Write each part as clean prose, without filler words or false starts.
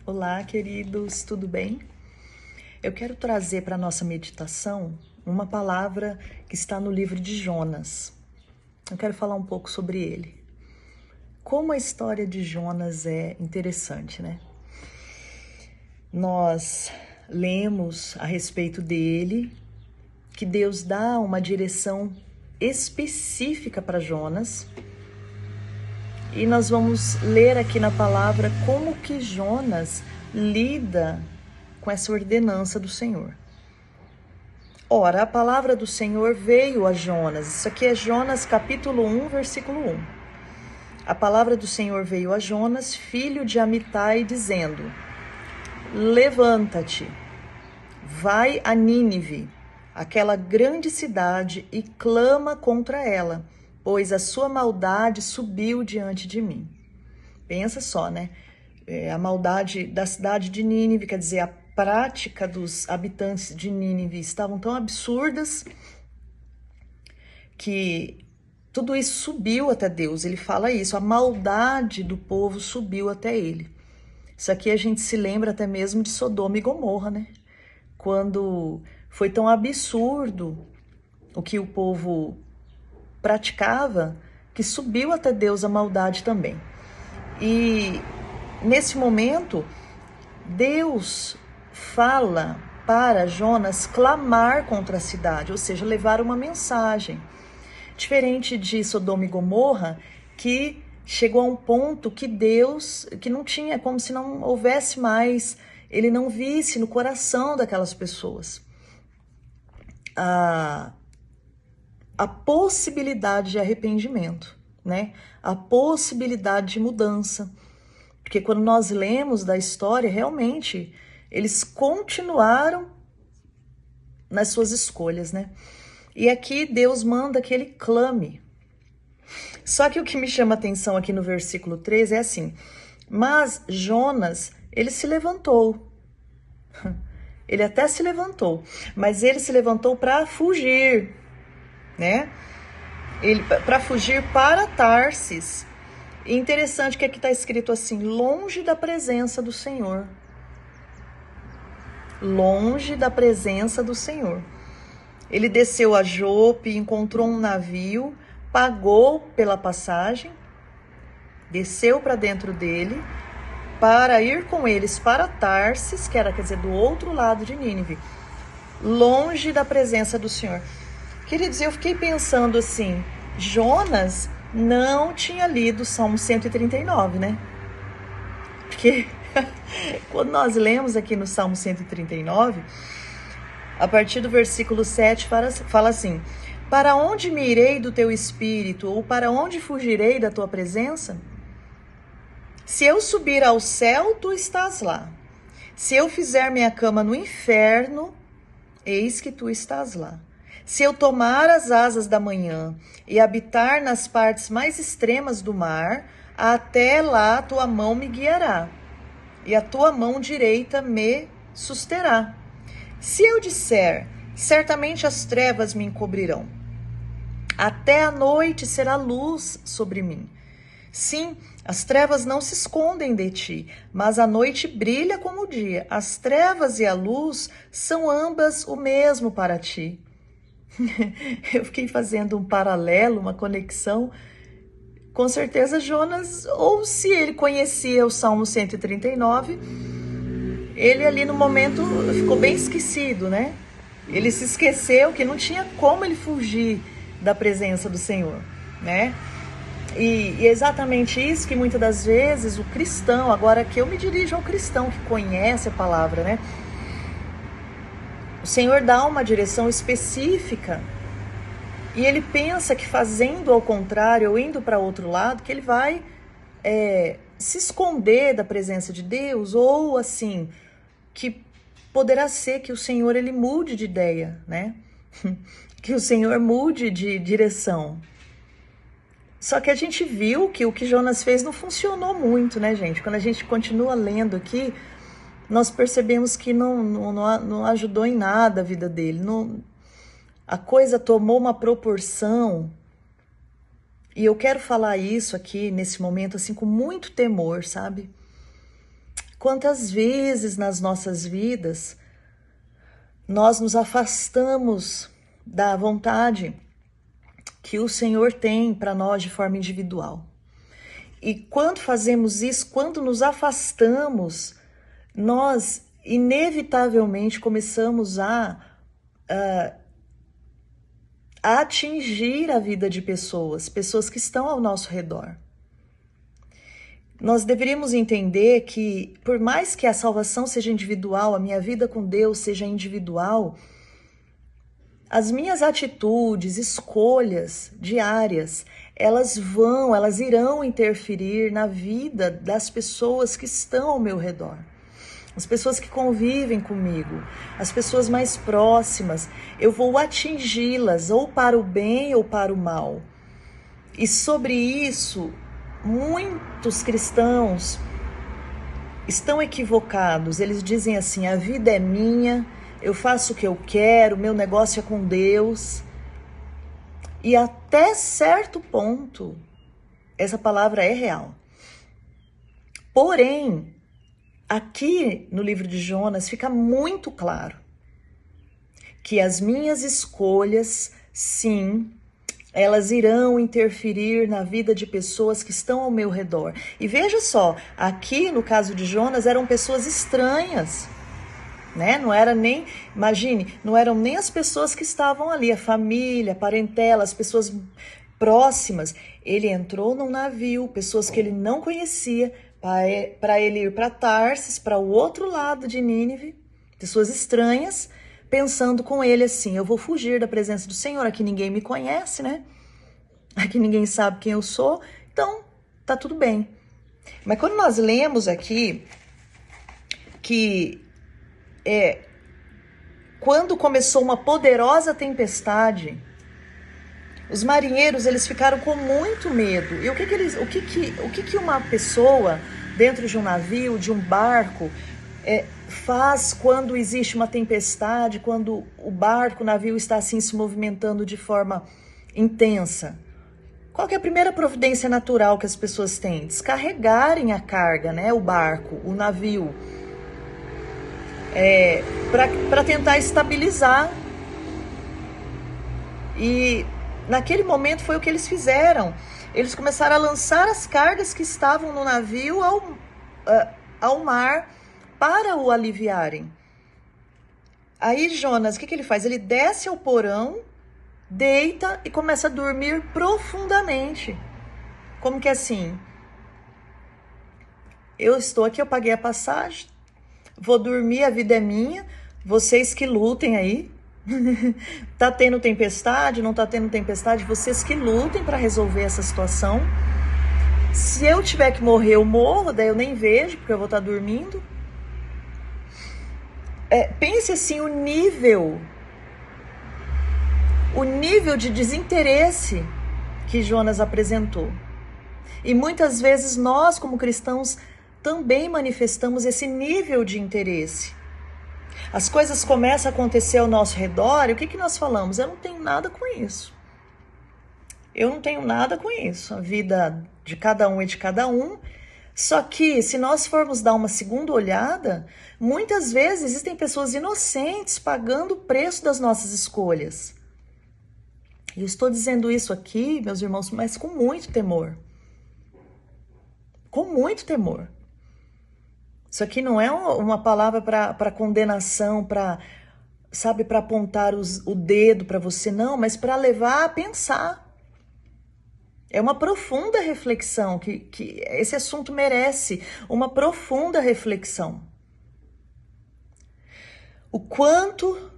Olá, queridos, tudo bem? Eu quero trazer para a nossa meditação uma palavra que está no livro de Jonas. Eu quero falar um pouco sobre ele. Como a história de Jonas é interessante, né? Nós lemos a respeito dele, que Deus dá uma direção específica para Jonas. E nós vamos ler aqui na palavra como que Jonas lida com essa ordenança do Senhor. Ora, a palavra do Senhor veio a Jonas. Isso aqui é Jonas capítulo 1, versículo 1. A palavra do Senhor veio a Jonas, filho de Amitai, dizendo: Levanta-te, vai a Nínive, aquela grande cidade, e clama contra ela, pois a sua maldade subiu diante de mim. Pensa só, né? A maldade da cidade de Nínive, quer dizer, a prática dos habitantes de Nínive estavam tão absurdas que tudo isso subiu até Deus. Ele fala isso, a maldade do povo subiu até ele. Isso aqui a gente se lembra até mesmo de Sodoma e Gomorra, né? Quando foi tão absurdo o que o povo praticava, que subiu até Deus a maldade também. E nesse momento, Deus fala para Jonas clamar contra a cidade, ou seja, levar uma mensagem. Diferente de Sodoma e Gomorra, que chegou a um ponto que Deus, que não tinha, como se não houvesse mais, ele não visse no coração daquelas pessoas a possibilidade de arrependimento, né? A possibilidade de mudança. Porque quando nós lemos da história, realmente, eles continuaram nas suas escolhas, né? E aqui Deus manda que ele clame. Só que o que me chama a atenção aqui no versículo 3 é assim: mas Jonas, ele se levantou. Ele até se levantou, mas ele se levantou para fugir, né? Para fugir para Tarsis. E interessante que aqui está escrito assim: longe da presença do Senhor. Longe da presença do Senhor. Ele desceu a Jope, encontrou um navio, pagou pela passagem, desceu para dentro dele, para ir com eles para Tarsis, que era, quer dizer, do outro lado de Nínive, longe da presença do Senhor. Queridos, eu fiquei pensando assim, Jonas não tinha lido o Salmo 139, né? Porque quando nós lemos aqui no Salmo 139, a partir do versículo 7 fala assim: para onde me irei do teu espírito, ou para onde fugirei da tua presença? Se eu subir ao céu, tu estás lá. Se eu fizer minha cama no inferno, eis que tu estás lá. Se eu tomar as asas da manhã e habitar nas partes mais extremas do mar, até lá tua mão me guiará, e a tua mão direita me susterá. Se eu disser, certamente as trevas me encobrirão, até a noite será luz sobre mim. Sim, as trevas não se escondem de ti, mas a noite brilha como o dia. As trevas e a luz são ambas o mesmo para ti. Eu fiquei fazendo um paralelo, uma conexão. Com certeza Jonas, ou se ele conhecia o Salmo 139, ele ali no momento ficou bem esquecido, né? Ele se esqueceu que não tinha como ele fugir da presença do Senhor, né? E é exatamente isso que muitas das vezes o cristão, agora que eu me dirijo ao cristão que conhece a palavra, né? O Senhor dá uma direção específica e ele pensa que fazendo ao contrário ou indo para outro lado, que ele vai se esconder da presença de Deus, ou assim, que poderá ser que o Senhor ele mude de ideia, né? Que o Senhor mude de direção. Só que a gente viu que o que Jonas fez não funcionou muito, né, gente? Quando a gente continua lendo aqui, nós percebemos que não ajudou em nada a vida dele. A coisa tomou uma proporção. E eu quero falar isso aqui, nesse momento, assim, com muito temor, sabe? quantas vezes nas nossas vidas nós nos afastamos da vontade que o Senhor tem para nós de forma individual. E quando fazemos isso, quando nos afastamos, nós inevitavelmente começamos a atingir a vida de pessoas que estão ao nosso redor. Nós deveríamos entender que, por mais que a salvação seja individual, a minha vida com Deus seja individual, as minhas atitudes, escolhas diárias, elas irão interferir na vida das pessoas que estão ao meu redor. As pessoas que convivem comigo, as pessoas mais próximas, eu vou atingi-las ou para o bem ou para o mal. E sobre isso, muitos cristãos estão equivocados. Eles dizem assim: a vida é minha, eu faço o que eu quero, meu negócio é com Deus. E até certo ponto, essa palavra é real. Porém, aqui no livro de Jonas fica muito claro que as minhas escolhas, sim, elas irão interferir na vida de pessoas que estão ao meu redor. E veja só, aqui no caso de Jonas eram pessoas estranhas, né? Não era nem, imagine, não eram nem as pessoas que estavam ali, a família, a parentela, as pessoas próximas. Ele entrou num navio, pessoas que ele não conhecia, para ele ir para Tarsis, para o outro lado de Nínive, pessoas estranhas, pensando com ele assim: eu vou fugir da presença do Senhor, aqui ninguém me conhece, né? Aqui ninguém sabe quem eu sou, então tá tudo bem. Mas quando nós lemos aqui que quando começou uma poderosa tempestade, os marinheiros, eles ficaram com muito medo. E o que uma pessoa dentro de um navio, de um barco, faz quando existe uma tempestade, quando o barco, o navio está assim se movimentando de forma intensa? Qual que é a primeira providência natural que as pessoas têm? Descarregarem a carga, né? O barco, o navio, para tentar estabilizar. E naquele momento foi o que eles fizeram. Eles começaram a lançar as cargas que estavam no navio ao mar para o aliviarem. Aí Jonas, o que ele faz? Ele desce ao porão, deita e começa a dormir profundamente. Como que é assim? Eu estou aqui, eu paguei a passagem, vou dormir, a vida é minha, vocês que lutem aí. Tá tendo tempestade, não tá tendo tempestade, vocês que lutem para resolver essa situação. Se eu tiver que morrer, eu morro, daí eu nem vejo, porque eu vou estar dormindo. Pense assim, o nível de desinteresse que Jonas apresentou. E muitas vezes nós, como cristãos, também manifestamos esse nível de interesse. As coisas começam a acontecer ao nosso redor, e o que nós falamos? Eu não tenho nada com isso. Eu não tenho nada com isso. A vida de cada um é de cada um. Só que, se nós formos dar uma segunda olhada, muitas vezes existem pessoas inocentes pagando o preço das nossas escolhas. E eu estou dizendo isso aqui, meus irmãos, mas com muito temor. Com muito temor. Isso aqui não é uma palavra para condenação, para apontar o dedo para você, não, mas para levar a pensar. É uma profunda reflexão, que esse assunto merece uma profunda reflexão. O quanto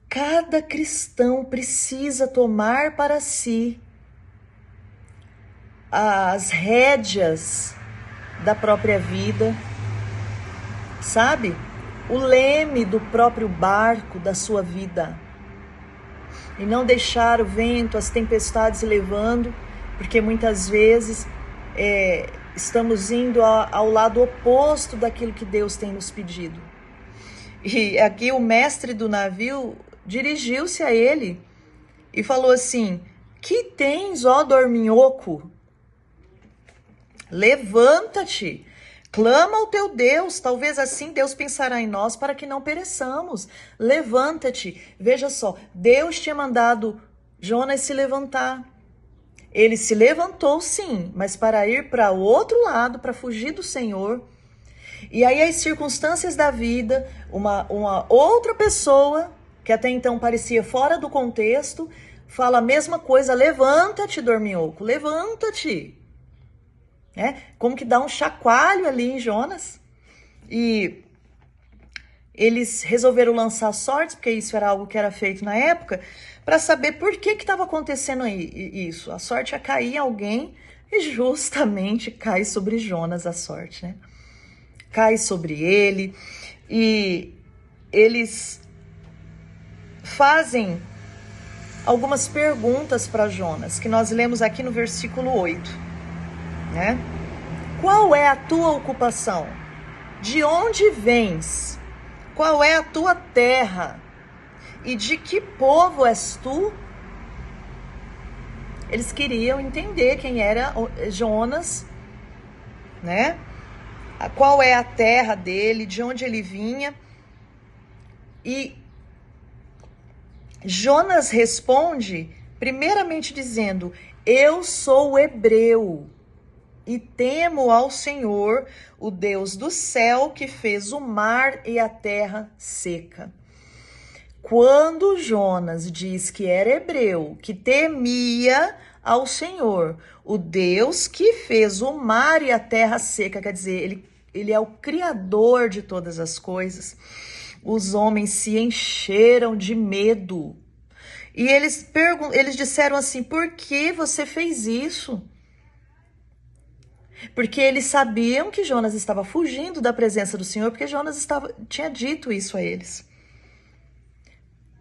cada cristão precisa tomar para si as rédeas da própria vida, sabe? O leme do próprio barco da sua vida. E não deixar o vento, as tempestades levando, porque muitas vezes estamos indo ao lado oposto daquilo que Deus tem nos pedido. E aqui o mestre do navio dirigiu-se a ele e falou assim: que tens, ó dorminhoco? Levanta-te, Clama ao teu Deus, talvez assim Deus pensará em nós para que não pereçamos. Levanta-te. Veja só, Deus tinha mandado Jonas se levantar. Ele se levantou sim, mas para ir para o outro lado, para fugir do Senhor. E aí as circunstâncias da vida, uma outra pessoa, que até então parecia fora do contexto, fala a mesma coisa: levanta-te, dorminhoco, levanta-te. Como que dá um chacoalho ali em Jonas. E eles resolveram lançar sortes, porque isso era algo que era feito na época, para saber por que estava acontecendo isso. A sorte ia cair em alguém e justamente cai sobre Jonas a sorte, né? Cai sobre ele e eles fazem algumas perguntas para Jonas, que nós lemos aqui no versículo 8, né? Qual é a tua ocupação? De onde vens? Qual é a tua terra? E de que povo és tu? Eles queriam entender quem era Jonas, né? Qual é a terra dele, de onde ele vinha. E Jonas responde, primeiramente dizendo: eu sou hebreu e temo ao Senhor, o Deus do céu, que fez o mar e a terra seca. Quando Jonas diz que era hebreu, que temia ao Senhor, o Deus que fez o mar e a terra seca, quer dizer, ele é o criador de todas as coisas, os homens se encheram de medo. E eles disseram assim: por que você fez isso? Porque eles sabiam que Jonas estava fugindo da presença do Senhor, porque Jonas tinha dito isso a eles.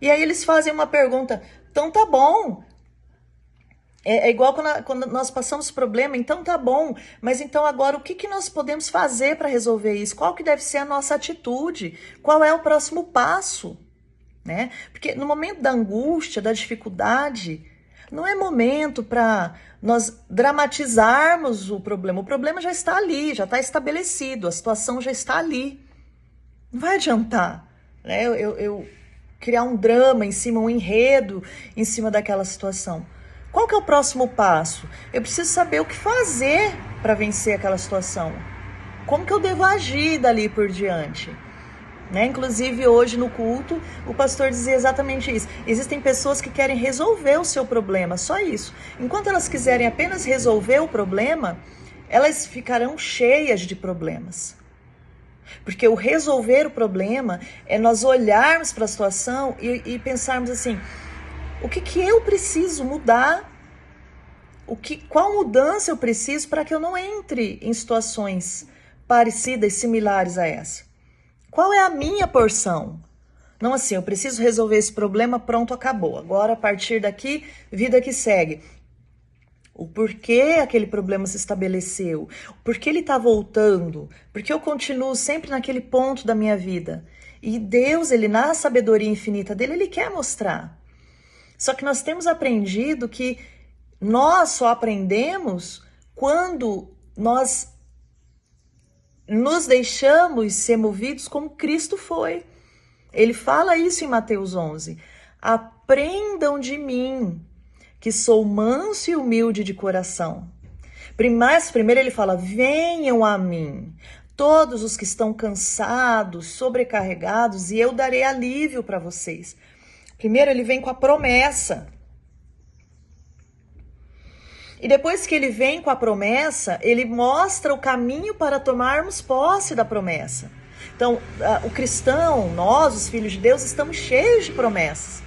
E aí eles fazem uma pergunta: então tá bom. É igual quando nós passamos problema, então tá bom, mas então agora o que nós podemos fazer para resolver isso? Qual que deve ser a nossa atitude? Qual é o próximo passo? Né? Porque no momento da angústia, da dificuldade, não é momento para nós dramatizarmos o problema já está ali, já está estabelecido, a situação já está ali. Não vai adiantar, né? Eu criar um drama em cima, um enredo em cima daquela situação. Qual que é o próximo passo? Eu preciso saber o que fazer para vencer aquela situação. Como que eu devo agir dali por diante? Né? Inclusive hoje no culto o pastor dizia exatamente isso. Existem pessoas que querem resolver o seu problema, só isso. Enquanto elas quiserem apenas resolver o problema, elas ficarão cheias de problemas. Porque o resolver o problema é nós olharmos para a situação e pensarmos assim: o que eu preciso mudar? Qual mudança eu preciso para que eu não entre em situações parecidas, similares a essa? Qual é a minha porção? Não assim, eu preciso resolver esse problema, pronto, acabou. Agora, a partir daqui, vida que segue. O porquê aquele problema se estabeleceu, por que ele está voltando, porque eu continuo sempre naquele ponto da minha vida. E Deus, ele na sabedoria infinita dele, ele quer mostrar. Só que nós temos aprendido que nós só aprendemos quando nós nos deixamos ser movidos como Cristo foi. Ele fala isso em Mateus 11. Aprendam de mim, que sou manso e humilde de coração. Mas primeiro ele fala: venham a mim, todos os que estão cansados, sobrecarregados, e eu darei alívio para vocês. Primeiro ele vem com a promessa. E depois que ele vem com a promessa, ele mostra o caminho para tomarmos posse da promessa. Então, o cristão, nós, os filhos de Deus, estamos cheios de promessas.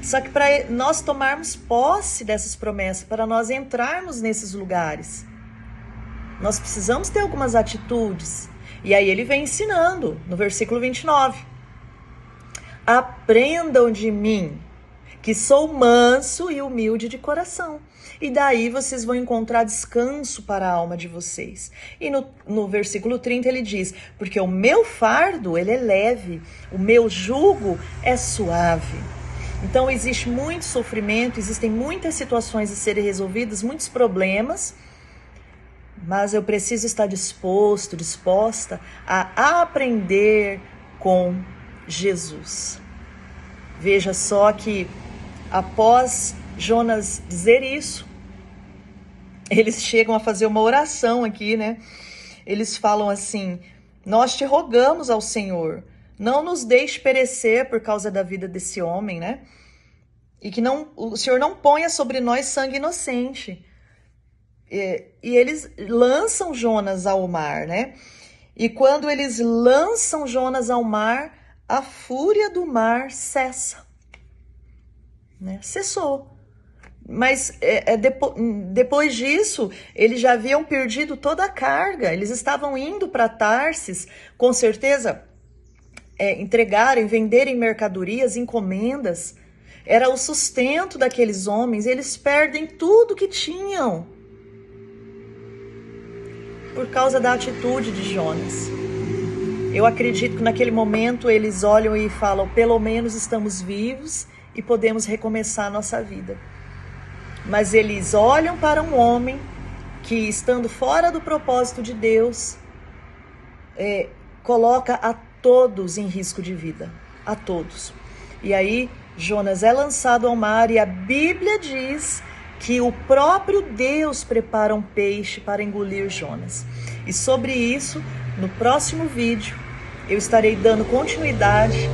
Só que para nós tomarmos posse dessas promessas, para nós entrarmos nesses lugares, nós precisamos ter algumas atitudes. E aí ele vem ensinando, no versículo 29. Aprendam de mim, que sou manso e humilde de coração. E daí vocês vão encontrar descanso para a alma de vocês. E no versículo 30 ele diz: porque o meu fardo, ele é leve, o meu jugo é suave. Então existe muito sofrimento, existem muitas situações a serem resolvidas, muitos problemas, mas eu preciso estar disposto, disposta a aprender com Jesus. Veja só que após Jonas dizer isso, eles chegam a fazer uma oração aqui, né? Eles falam assim: nós te rogamos ao Senhor, não nos deixe perecer por causa da vida desse homem, né? E que o Senhor não ponha sobre nós sangue inocente. E eles lançam Jonas ao mar, né? E quando eles lançam Jonas ao mar, a fúria do mar cessa, né? Cessou. Mas depois disso, eles já haviam perdido toda a carga. Eles estavam indo para Tarsis, com certeza, entregarem, venderem mercadorias, encomendas. Era o sustento daqueles homens. Eles perdem tudo que tinham por causa da atitude de Jonas. Eu acredito que naquele momento eles olham e falam: pelo menos estamos vivos e podemos recomeçar a nossa vida. Mas eles olham para um homem que, estando fora do propósito de Deus, coloca a todos em risco de vida, a todos. E aí Jonas é lançado ao mar e a Bíblia diz que o próprio Deus prepara um peixe para engolir Jonas. E sobre isso, no próximo vídeo, eu estarei dando continuidade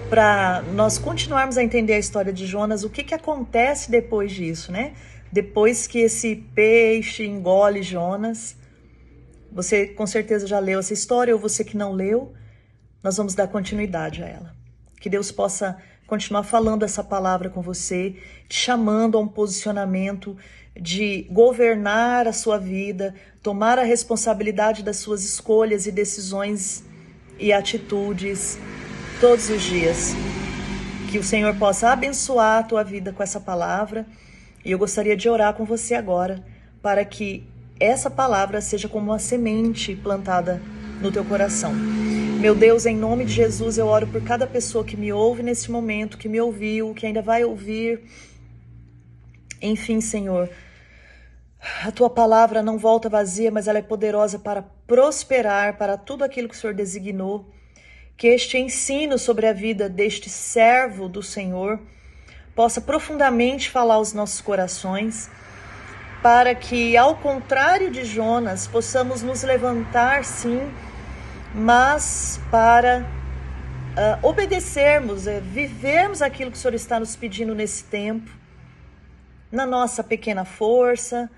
para nós continuarmos a entender a história de Jonas, o que acontece depois disso, né? Depois que esse peixe engole Jonas. Você com certeza já leu essa história, ou você que não leu, nós vamos dar continuidade a ela. Que Deus possa continuar falando essa palavra com você, te chamando a um posicionamento de governar a sua vida, tomar a responsabilidade das suas escolhas e decisões e atitudes todos os dias. Que o Senhor possa abençoar a tua vida com essa palavra. E eu gostaria de orar com você agora, para que essa palavra seja como uma semente plantada no teu coração. Meu Deus, em nome de Jesus, eu oro por cada pessoa que me ouve nesse momento, que me ouviu, que ainda vai ouvir. Enfim, Senhor, a tua palavra não volta vazia, mas ela é poderosa para prosperar para tudo aquilo que o Senhor designou. Que este ensino sobre a vida deste servo do Senhor possa profundamente falar aos nossos corações, para que, ao contrário de Jonas, possamos nos levantar, sim, mas para obedecermos, vivermos aquilo que o Senhor está nos pedindo nesse tempo, na nossa pequena força,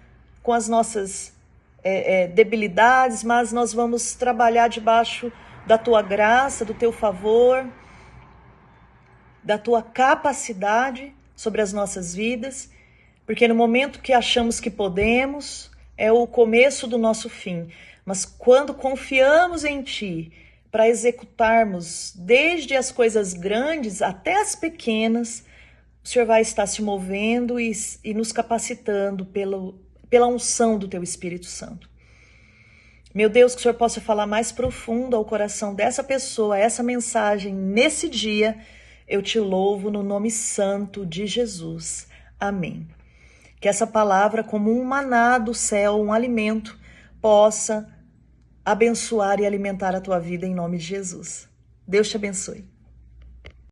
com as nossas debilidades, mas nós vamos trabalhar debaixo da tua graça, do teu favor, da tua capacidade sobre as nossas vidas, porque no momento que achamos que podemos, é o começo do nosso fim. Mas quando confiamos em Ti para executarmos desde as coisas grandes até as pequenas, o Senhor vai estar se movendo e nos capacitando pela unção do Teu Espírito Santo. Meu Deus, que o Senhor possa falar mais profundo ao coração dessa pessoa, essa mensagem nesse dia. Eu te louvo no nome santo de Jesus. Amém. Que essa palavra, como um maná do céu, um alimento, possa abençoar e alimentar a tua vida em nome de Jesus. Deus te abençoe.